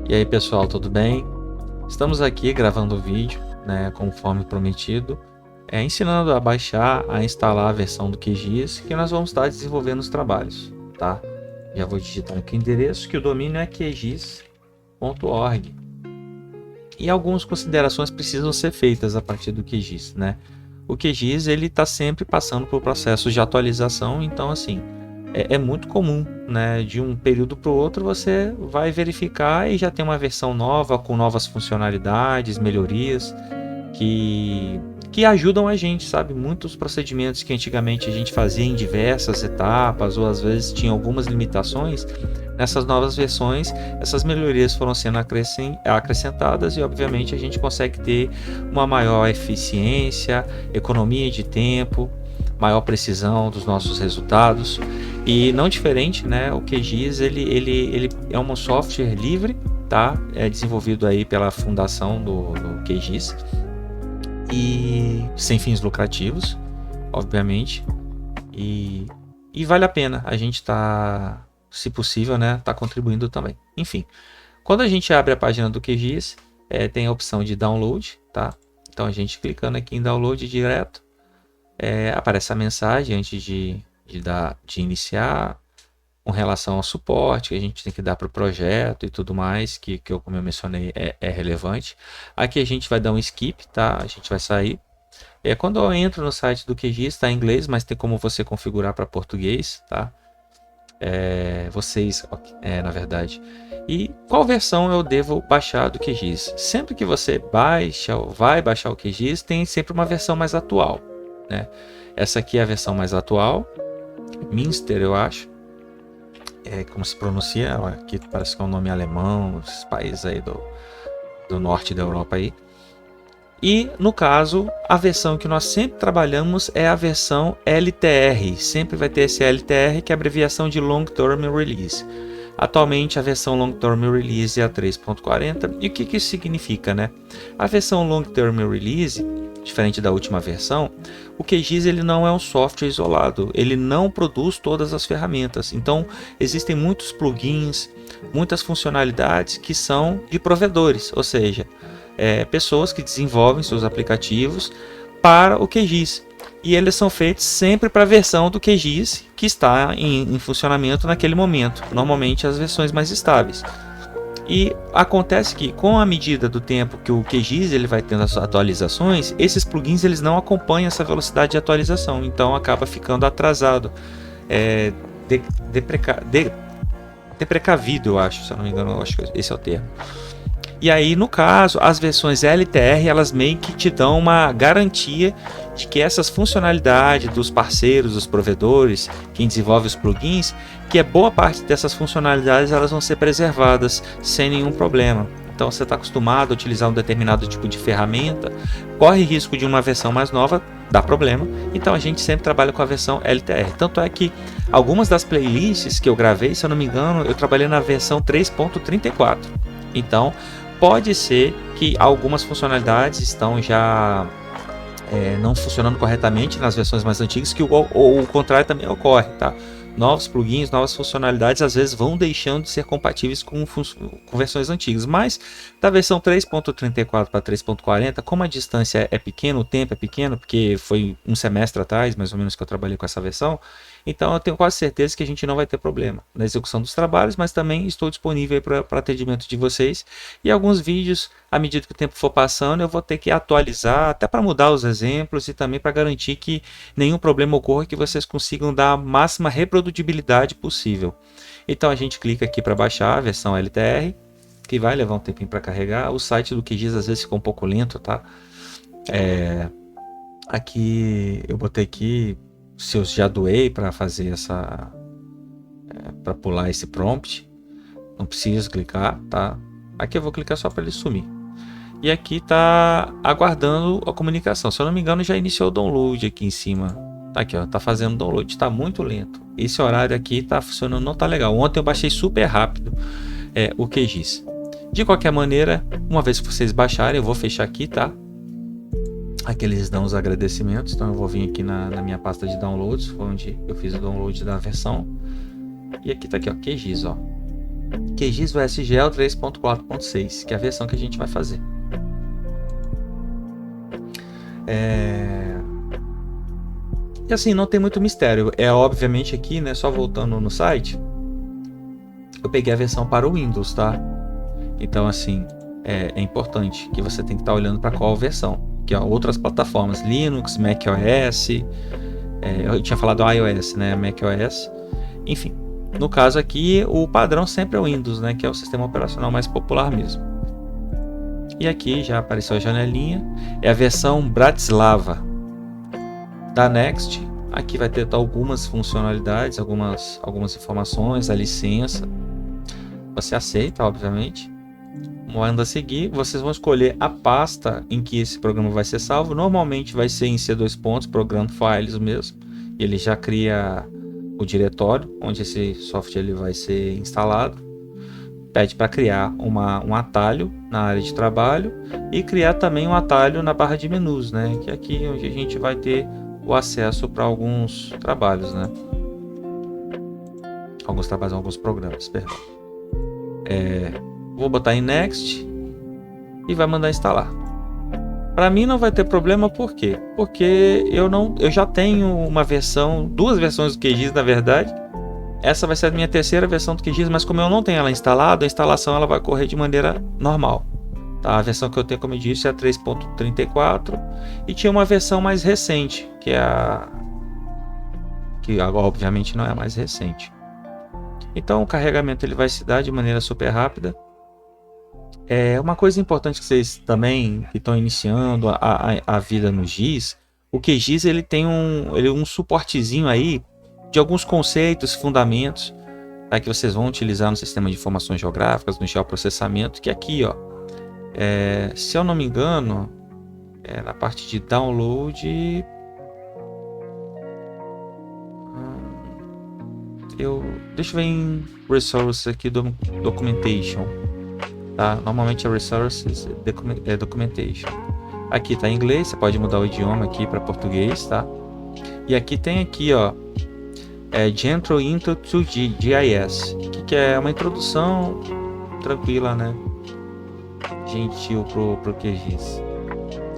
E aí pessoal, tudo bem? Estamos aqui gravando o vídeo, né, conforme prometido, ensinando a baixar, a instalar a versão do QGIS que nós vamos estar desenvolvendo os trabalhos, tá? Já vou digitar aqui o endereço, que o domínio é qgis.org. E algumas considerações precisam ser feitas a partir do QGIS, né? O QGIS ele está sempre passando por processos de atualização, então assim, é muito comum, né? De um período para o outro você vai verificar e já tem uma versão nova com novas funcionalidades, melhorias que ajudam a gente, sabe? Muitos procedimentos que antigamente a gente fazia em diversas etapas ou às vezes tinha algumas limitações, nessas novas versões essas melhorias foram sendo acrescentadas e obviamente a gente consegue ter uma maior eficiência, economia de tempo, maior precisão dos nossos resultados. E não diferente, né? O QGIS ele é um software livre, tá? É desenvolvido aí pela fundação do QGIS e sem fins lucrativos, obviamente. E vale a pena a gente tá, se possível, né? Tá contribuindo também. Enfim, quando a gente abre a página do QGIS, tem a opção de download, tá? Então a gente clicando aqui em download direto, aparece a mensagem antes de iniciar, com relação ao suporte que a gente tem que dar para o projeto e tudo mais, que eu, como eu mencionei, é relevante. Aqui a gente vai dar um skip, tá? A gente vai sair. Quando eu entro no site do QGIS, está em inglês, mas tem como você configurar para português, tá? Na verdade. E qual versão eu devo baixar do QGIS? Sempre que você baixa ou vai baixar o QGIS, tem sempre uma versão mais atual, né? Essa aqui é a versão mais atual, Minster, eu acho. Como se pronuncia, aqui parece que é um nome alemão, esses países aí do norte da Europa aí. E no caso, a versão que nós sempre trabalhamos é a versão LTR, sempre vai ter esse LTR, que é a abreviação de Long Term Release. Atualmente a versão Long Term Release é a 3.40, e o que isso significa, né? A versão Long Term Release, diferente da última versão, o QGIS ele não é um software isolado, ele não produz todas as ferramentas, então existem muitos plugins, muitas funcionalidades que são de provedores, ou seja, pessoas que desenvolvem seus aplicativos para o QGIS, e eles são feitos sempre para a versão do QGIS que está em funcionamento naquele momento, normalmente as versões mais estáveis. E acontece que, com a medida do tempo que o QGIS ele vai tendo as atualizações, esses plugins eles não acompanham essa velocidade de atualização, então acaba ficando atrasado, deprecavido, eu acho, se eu não me engano, eu acho que esse é o termo. E aí, no caso, as versões LTR, elas meio que te dão uma garantia de que essas funcionalidades dos parceiros, dos provedores, quem desenvolve os plugins, que boa parte dessas funcionalidades elas vão ser preservadas sem nenhum problema. Então, você está acostumado a utilizar um determinado tipo de ferramenta, corre risco de uma versão mais nova dar problema, então a gente sempre trabalha com a versão LTR. Tanto é que algumas das playlists que eu gravei, se eu não me engano, eu trabalhei na versão 3.34. Então, pode ser que algumas funcionalidades estão já não funcionando corretamente nas versões mais antigas, que o contrário também ocorre, tá? Novos plugins, novas funcionalidades às vezes vão deixando de ser compatíveis com versões antigas, mas da versão 3.34 para 3.40, como a distância é pequena, o tempo é pequeno, porque foi um semestre atrás mais ou menos que eu trabalhei com essa versão, então eu tenho quase certeza que a gente não vai ter problema na execução dos trabalhos, mas também estou disponível para atendimento de vocês, e alguns vídeos, à medida que o tempo for passando, eu vou ter que atualizar, até para mudar os exemplos e também para garantir que nenhum problema ocorra e que vocês consigam dar a máxima reprodutibilidade possível. Então a gente clica aqui para baixar a versão LTR, que vai levar um tempinho para carregar. O site do QGIS às vezes fica um pouco lento, tá? Aqui eu botei aqui se eu já doei para fazer para pular esse prompt, não preciso clicar, tá? Aqui eu vou clicar só para ele sumir. E aqui tá aguardando a comunicação. Se eu não me engano, já iniciou o download aqui em cima. Tá aqui, ó, tá fazendo download, tá muito lento. Esse horário aqui tá funcionando, não tá legal. Ontem eu baixei super rápido o QGIS. De qualquer maneira, uma vez que vocês baixarem, eu vou fechar aqui, tá? Aqui eles dão os agradecimentos, então eu vou vir aqui na minha pasta de downloads, foi onde eu fiz o download da versão. E aqui tá aqui, ó, QGIS, ó. QGIS USGL 3.4.6, que é a versão que a gente vai fazer. E assim, não tem muito mistério. Obviamente aqui, né, só voltando no site, eu peguei a versão para o Windows, tá? Então assim, é importante que você tem que estar olhando para qual versão, que é outras plataformas, Linux, macOS, eu tinha falado iOS, né, macOS, enfim. No caso aqui, o padrão sempre é o Windows, né, que é o sistema operacional mais popular mesmo. E aqui já apareceu a janelinha, é a versão Bratislava da Next. Aqui vai ter algumas funcionalidades, algumas informações, a licença. Você aceita, obviamente. Manda a seguir, vocês vão escolher a pasta em que esse programa vai ser salvo. Normalmente vai ser em C2 Program Files mesmo. Ele já cria o diretório onde esse software ele vai ser instalado. Pede para criar um atalho na área de trabalho e criar também um atalho na barra de menus, né? Que é aqui onde a gente vai ter o acesso para alguns trabalhos, né? Alguns programas, perdão. Vou botar em Next e vai mandar instalar. Para mim não vai ter problema, por quê? Porque eu já tenho duas versões do QGIS na verdade. Essa vai ser a minha terceira versão do QGIS, mas como eu não tenho ela instalada, a instalação ela vai correr de maneira normal. Tá? A versão que eu tenho, como eu disse, é a 3.34 e tinha uma versão mais recente, que agora obviamente não é a mais recente. Então o carregamento ele vai se dar de maneira super rápida. Uma coisa importante que vocês também que estão iniciando a vida no GIS, o QGIS ele tem um suportezinho aí de alguns conceitos, fundamentos, tá, que vocês vão utilizar no sistema de informações geográficas, no geoprocessamento, que aqui, ó, se eu não me engano, na parte de download, deixa eu ver em resources aqui, documentation. Tá? Normalmente é Resources Documentation. Aqui está em inglês, você pode mudar o idioma aqui para português, tá? E aqui tem aqui, ó, Gentle Intro to GIS, que é uma introdução tranquila, né? Gentil pro QGIS.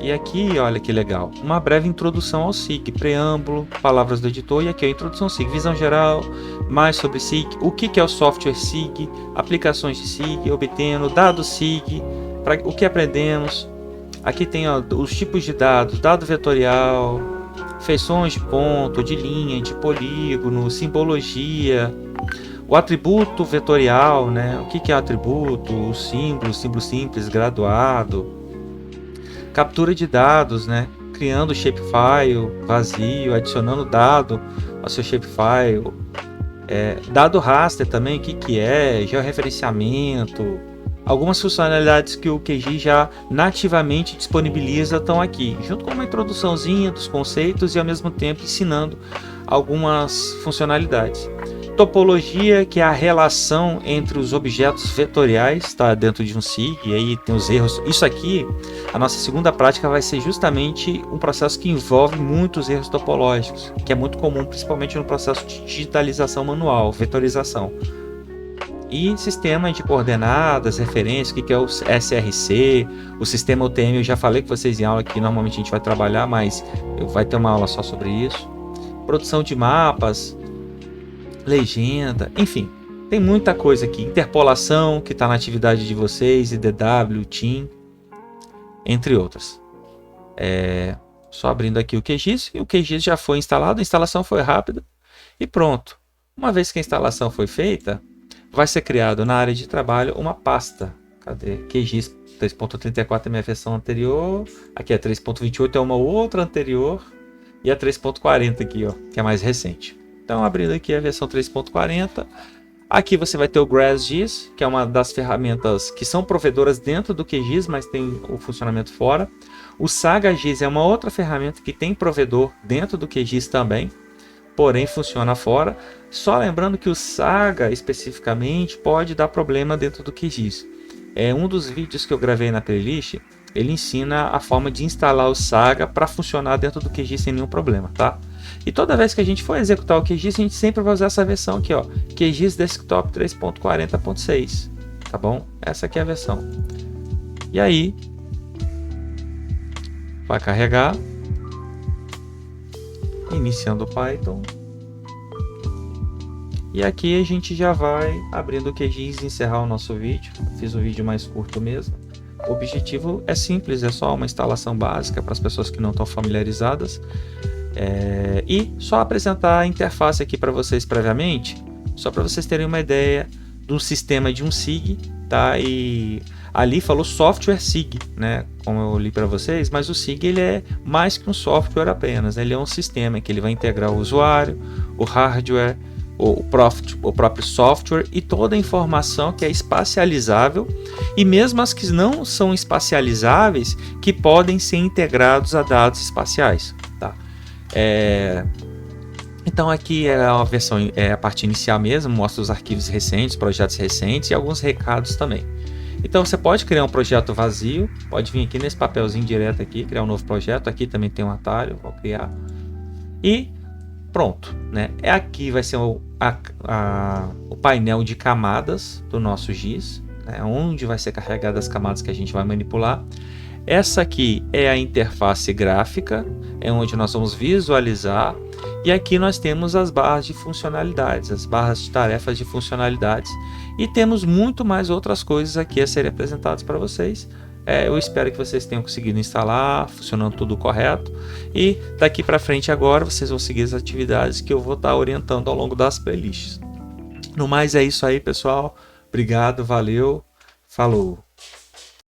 E aqui, olha que legal, uma breve introdução ao SIG, preâmbulo, palavras do editor, e aqui a introdução SIG, visão geral, mais sobre SIG, o que é o software SIG, aplicações de SIG, obtendo, dados SIG, o que aprendemos. Aqui tem, ó, os tipos de dados, dado vetorial, feições de ponto, de linha, de polígono, simbologia, o atributo vetorial, né? O que é atributo, o símbolo simples, graduado, captura de dados, né? Criando shapefile vazio, adicionando dado ao seu shapefile, dado raster também, o que é, georreferenciamento, algumas funcionalidades que o QGIS já nativamente disponibiliza estão aqui, junto com uma introduçãozinha dos conceitos e ao mesmo tempo ensinando algumas funcionalidades. Topologia, que é a relação entre os objetos vetoriais, tá, dentro de um SIG, e aí tem os erros. Isso aqui, a nossa segunda prática vai ser justamente um processo que envolve muitos erros topológicos, que é muito comum, principalmente no processo de digitalização manual, vetorização. E sistema de coordenadas, referências, o que é o SRC, o sistema UTM, eu já falei com vocês em aula que normalmente a gente vai trabalhar, mas vai ter uma aula só sobre isso. Produção de mapas, legenda, enfim, tem muita coisa aqui. Interpolação, que está na atividade de vocês, IDW, TIM, entre outras. Só abrindo aqui o QGIS, e o QGIS já foi instalado, a instalação foi rápida e pronto. Uma vez que a instalação foi feita, vai ser criado na área de trabalho uma pasta. Cadê? QGIS 3.34 é minha versão anterior, aqui é 3.28 é uma outra anterior, e a 3.40 aqui, ó, que é mais recente. Então, abrindo aqui a versão 3.40, aqui você vai ter o GrassGIS, que é uma das ferramentas que são provedoras dentro do QGIS, mas tem o funcionamento fora. O SagaGIS é uma outra ferramenta que tem provedor dentro do QGIS também, porém funciona fora. Só lembrando que o Saga, especificamente, pode dar problema dentro do QGIS. Um dos vídeos que eu gravei na playlist, ele ensina a forma de instalar o Saga para funcionar dentro do QGIS sem nenhum problema, tá? E toda vez que a gente for executar o QGIS, a gente sempre vai usar essa versão aqui, ó, QGIS Desktop 3.40.6, tá bom? Essa aqui é a versão. E aí, vai carregar, iniciando o Python. E aqui a gente já vai abrindo o QGIS e encerrar o nosso vídeo. Fiz o vídeo mais curto mesmo. O objetivo é simples, é só uma instalação básica para as pessoas que não estão familiarizadas. E só apresentar a interface aqui para vocês previamente, só para vocês terem uma ideia do sistema de um SIG, tá? E ali falou software SIG, né? Como eu li para vocês, mas o SIG ele é mais que um software apenas, né? Ele é um sistema que ele vai integrar o usuário, o hardware, o próprio software e toda a informação que é espacializável e mesmo as que não são espacializáveis que podem ser integrados a dados espaciais, tá? Então aqui é a versão, a parte inicial mesmo, mostra os arquivos recentes, projetos recentes e alguns recados também. Então você pode criar um projeto vazio, pode vir aqui nesse papelzinho direto aqui, criar um novo projeto, aqui também tem um atalho, vou criar e pronto, né? Aqui vai ser o painel de camadas do nosso GIS, né? Onde vai ser carregadas as camadas que a gente vai manipular. Essa aqui é a interface gráfica, é onde nós vamos visualizar. E aqui nós temos as barras de funcionalidades, as barras de tarefas de funcionalidades. E temos muito mais outras coisas aqui a serem apresentadas para vocês. Eu espero que vocês tenham conseguido instalar, funcionando tudo correto. E daqui para frente agora vocês vão seguir as atividades que eu vou estar orientando ao longo das playlists. No mais é isso aí, pessoal. Obrigado, valeu, falou!